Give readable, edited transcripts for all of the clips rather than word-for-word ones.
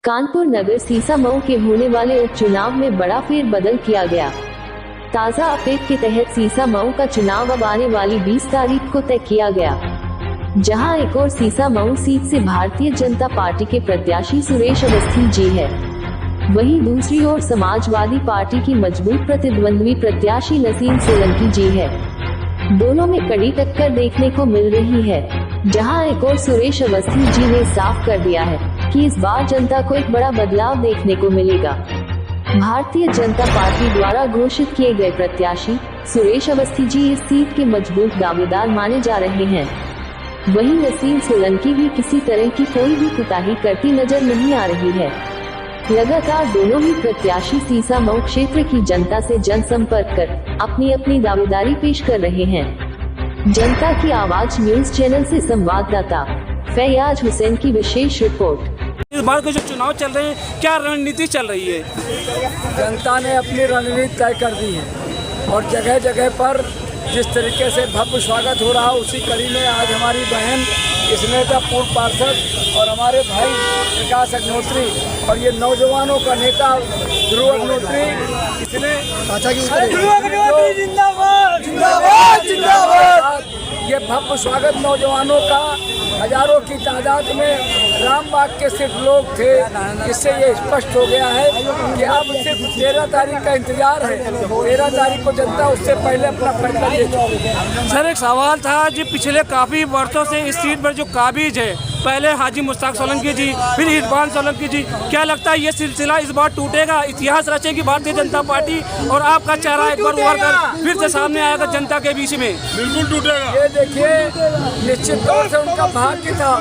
कानपुर नगर सीसामऊ के होने वाले उपचुनाव में बड़ा फेरबदल किया गया। ताज़ा अपडेट के तहत सीसामऊ का चुनाव अब आने वाली 20 तारीख को तय किया गया, जहां एक और सीसामऊ सीट से भारतीय जनता पार्टी के प्रत्याशी सुरेश अवस्थी जी है, वहीं दूसरी ओर समाजवादी पार्टी की मजबूत प्रतिद्वंद्वी प्रत्याशी नसीम सोलंकी जी है। दोनों में कड़ी टक्कर देखने को मिल रही है, जहां एक और सुरेश अवस्थी जी ने साफ कर दिया है कि इस बार जनता को एक बड़ा बदलाव देखने को मिलेगा। भारतीय जनता पार्टी द्वारा घोषित किए गए प्रत्याशी सुरेश अवस्थी जी इस सीट के मजबूत दावेदार माने जा रहे हैं। वहीं नसीम सोलंकी भी किसी तरह की कोई भी कुताही करती नजर नहीं आ रही है। लगातार दोनों ही प्रत्याशी सीसामऊ क्षेत्र की जनता से जनसंपर्क कर अपनी अपनी दावेदारी पेश कर रहे हैं। जनता की आवाज न्यूज चैनल से संवाददाता फैयाज हुसैन की विशेष रिपोर्ट। इस बार के जो चुनाव चल रहे हैं, क्या रणनीति चल रही है? जनता ने अपनी रणनीति तय कर दी है और जगह जगह पर जिस तरीके से भव्य स्वागत हो रहा है, उसी कड़ी में आज हमारी बहन स्नेता पूर्व पार्षद और हमारे भाई विकास अग्निहोत्री और ये नौजवानों का नेता ध्रुव अग्निहोत्री, इसने ये भव्य स्वागत नौजवानों का हजारों की तादाद में रामबाग के सिर्फ लोग थे। इससे ये स्पष्ट हो गया है कि अब सिर्फ 13 तारीख का इंतजार है। 13 तारीख को जनता उससे पहले अपना फैसला दे चुकी है। सर, एक सवाल था जी, पिछले काफ़ी वर्षों से इस सीट पर जो काबिज है, पहले हाजी मुश्ताक सोलंकी जी, फिर इरफान सोलंकी जी, क्या लगता है ये सिलसिला इस बार टूटेगा? इतिहास रचेगी भारतीय जनता पार्टी और आपका चेहरा एक बार उभर कर फिर से सामने आएगा जनता के बीच में? बिल्कुल टूटेगा। ये देखिए, निश्चित तौर से उनका भाग्य था।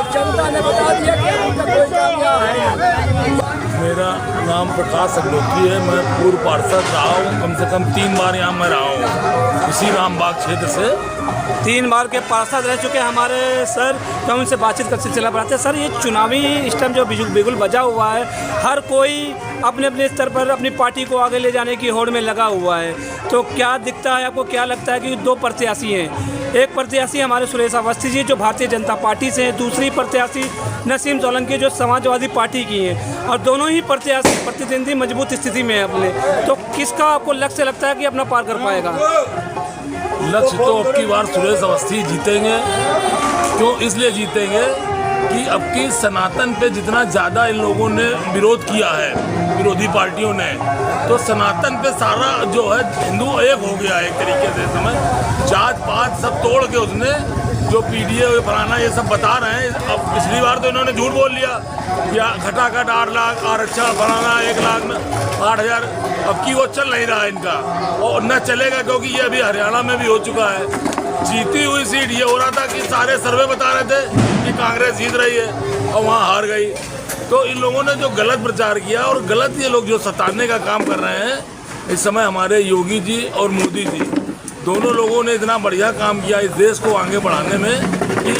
जनता ने बता दिया कि उनका कोई कामयाब है। मेरा नाम प्रकाश अग्निहोत्री है। मैं पूर्व पार्षद रहा हूँ, कम से कम 3 बार यहाँ मैं रहा हूँ, इसी रामबाग क्षेत्र से 3 बार के पार्षद रह चुके हमारे सर। तो हम उनसे बातचीत का सिलसिला बढ़ाते हैं। सर, ये चुनावी इस टाइम जो बिगुल बजा हुआ है, हर कोई अपने अपने स्तर पर अपनी पार्टी को आगे ले जाने की होड़ में लगा हुआ है, तो क्या दिखता है आपको? क्या लगता है कि 2 प्रत्याशी हैं? एक प्रत्याशी हमारे सुरेश अवस्थी जी जो भारतीय जनता पार्टी से हैं, दूसरी प्रत्याशी नसीम सोलंकी जो समाजवादी पार्टी की हैं, और दोनों ही प्रत्याशी प्रतिद्वंदी मजबूत स्थिति में है अपने। तो किसका आपको लक्ष्य लगता है कि अपना पार कर पाएगा? लक्ष्य तो अब की बार सुरेश अवस्थी जीतेंगे। क्यों इसलिए जीतेंगे कि अब की सनातन पे जितना ज़्यादा इन लोगों ने विरोध किया है, विरोधी पार्टियों ने, तो सनातन पे सारा जो है हिंदू एक हो गया है एक तरीके से। समझ, जात पात सब तोड़ के उसने जो पीडीए फलाना ये सब बता रहे हैं। अब पिछली बार तो इन्होंने झूठ बोल लिया, या खटाखट 8 लाख आरक्षण फलाना 1 लाख में 8,000। अब की वो चल नहीं रहा है इनका, और न चलेगा, क्योंकि ये अभी हरियाणा में भी हो चुका है। जीती हुई सीट ये हो रहा था कि सारे सर्वे बता रहे थे कि कांग्रेस जीत रही है और वहाँ हार गई। तो इन लोगों ने जो गलत प्रचार किया और गलत ये लोग जो सताने का काम कर रहे हैं इस समय, हमारे योगी जी और मोदी जी दोनों लोगों ने इतना बढ़िया काम किया इस देश को आगे बढ़ाने में कि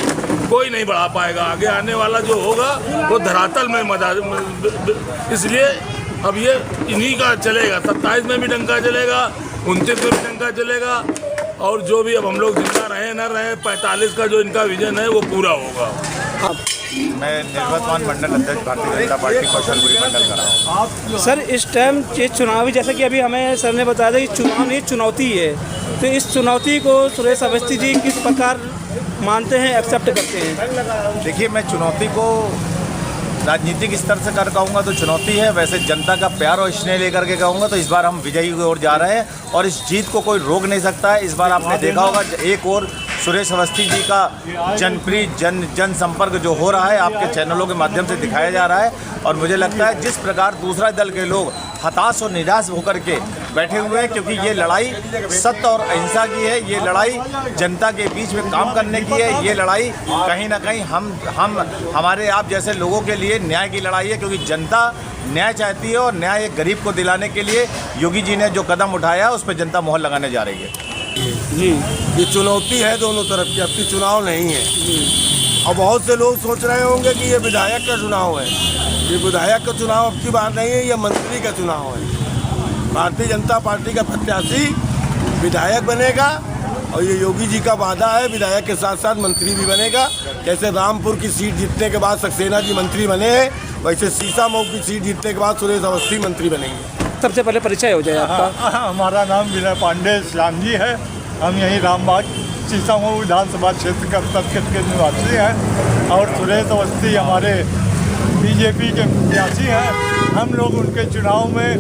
कोई नहीं बढ़ा पाएगा। आगे आने वाला जो होगा वो धरातल में इसलिए अब ये इन्हीं का चलेगा। 27 में भी डंका चलेगा, 29 में भी डंका चलेगा, और जो भी अब हम लोग जितना रहे न रहे 45 का जो इनका विजन है वो पूरा होगा। मैं निर्वर्तमान मंडल अध्यक्ष भारतीय जनता पार्टी कौशलपुरी मंडल का रहा हूँ। सर, इस टाइम ये चुनावी, जैसा कि अभी हमें सर ने बताया था कि चुनाव नहीं चुनौती है, तो इस चुनौती को सुरेश अवस्थी जी किस प्रकार मानते हैं, एक्सेप्ट करते हैं? देखिए, मैं चुनौती को राजनीतिक स्तर से कर कहूँगा तो चुनौती है, वैसे जनता का प्यार और स्नेह लेकर के कहूँगा तो इस बार हम विजयी की ओर जा रहे हैं और इस जीत को कोई रोक नहीं सकता है। इस बार आपने देखा होगा एक और सुरेश अवस्थी जी का जनप्रिय जनसंपर्क जो हो रहा है आपके चैनलों के माध्यम से दिखाया जा रहा है, और मुझे लगता है जिस प्रकार दूसरा दल के लोग हताश और निराश होकर के बैठे हुए हैं, क्योंकि ये लड़ाई सत्य और अहिंसा की है, ये लड़ाई जनता के बीच में काम करने की है, ये लड़ाई कहीं ना कहीं हम हमारे आप जैसे लोगों के लिए न्याय की लड़ाई है, क्योंकि जनता न्याय चाहती है और न्याय एक गरीब को दिलाने के लिए योगी जी ने जो कदम उठाया उस पर जनता मोहर लगाने जा रही है। जी, ये चुनौती है दोनों तरफ की, अब की चुनाव नहीं है। और बहुत से लोग सोच रहे होंगे कि ये विधायक का चुनाव है। ये विधायक का चुनाव अब की बार नहीं है, ये मंत्री का चुनाव है। भारतीय जनता पार्टी का प्रत्याशी विधायक बनेगा और ये योगी जी का वादा है, विधायक के साथ साथ मंत्री भी बनेगा। जैसे रामपुर की सीट जीतने के बाद सक्सेना जी मंत्री बने हैं, वैसे सीसामऊ की सीट जीतने के बाद सुरेश अवस्थी मंत्री बनेंगे। सबसे पहले परिचय हो जाए आपका। हमारा नाम विनय पांडे श्याम जी है। हम यहीं रामबाग सीसामऊ विधानसभा क्षेत्र करतरकट के निवासी हैं और सुरेश अवस्थी हमारे बीजेपी के प्रत्याशी हैं। हम लोग उनके चुनाव में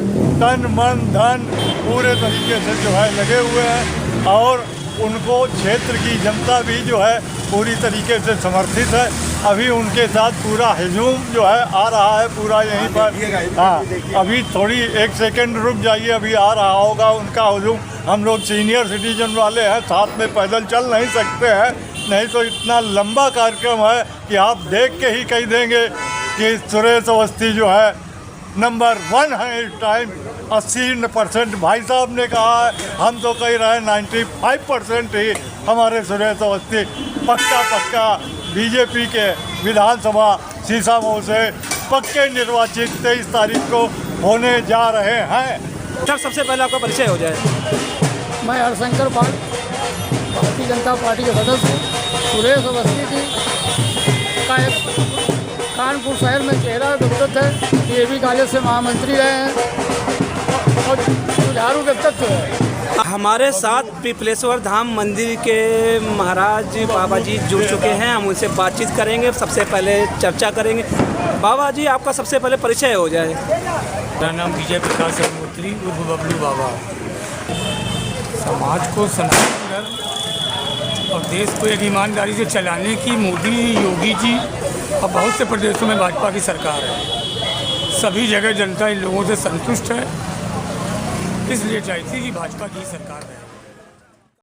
तन मन धन पूरे तरीके से जो है लगे हुए हैं और उनको क्षेत्र की जनता भी जो है पूरी तरीके से समर्थित है। अभी उनके साथ पूरा हुजूम जो है आ रहा है पूरा यहीं पर। हाँ, अभी थोड़ी 1 सेकंड रुक जाइए, अभी आ रहा होगा उनका हुजूम। हम लोग सीनियर सिटीजन वाले हैं, साथ में पैदल चल नहीं सकते हैं, नहीं तो इतना लंबा कार्यक्रम है कि आप देख के ही कह देंगे कि सुरेश अवस्थी जो है नंबर 1 है इस टाइम। 80% भाई साहब ने कहा है, हम तो कह रहे हैं 95% ही हमारे सुरेश अवस्थी पक्का बीजेपी के विधानसभा सीसामऊ से पक्के निर्वाचित 23 तारीख को होने जा रहे हैं। सर सबसे पहले आपका परिचय हो जाए। मैं हरशंकर पाल, भारतीय जनता पार्टी के सदस्य हूँ। सुरेश अवस्थी जी का एक कानपुर शहर में चेहरा विकृत है, ये भी कॉलेज से महामंत्री रहे हैं और जुझारू व्यक्तित्व है। हमारे साथ पिपलेश्वर धाम मंदिर के महाराज बाबा जी जुड़ चुके हैं, हम उनसे बातचीत करेंगे। सबसे पहले चर्चा करेंगे। बाबा जी आपका सबसे पहले परिचय हो जाए। मेरा नाम विजय प्रकाश अग्निहोत्री उर्फ बबलू बाबा। समाज को सनातन और देश को एक ईमानदारी से चलाने की मोदी योगी जी और बहुत से प्रदेशों में भाजपा की सरकार है। सभी जगह जनता इन लोगों से संतुष्ट है, इसलिए चाहती है कि भाजपा की सरकार रहे।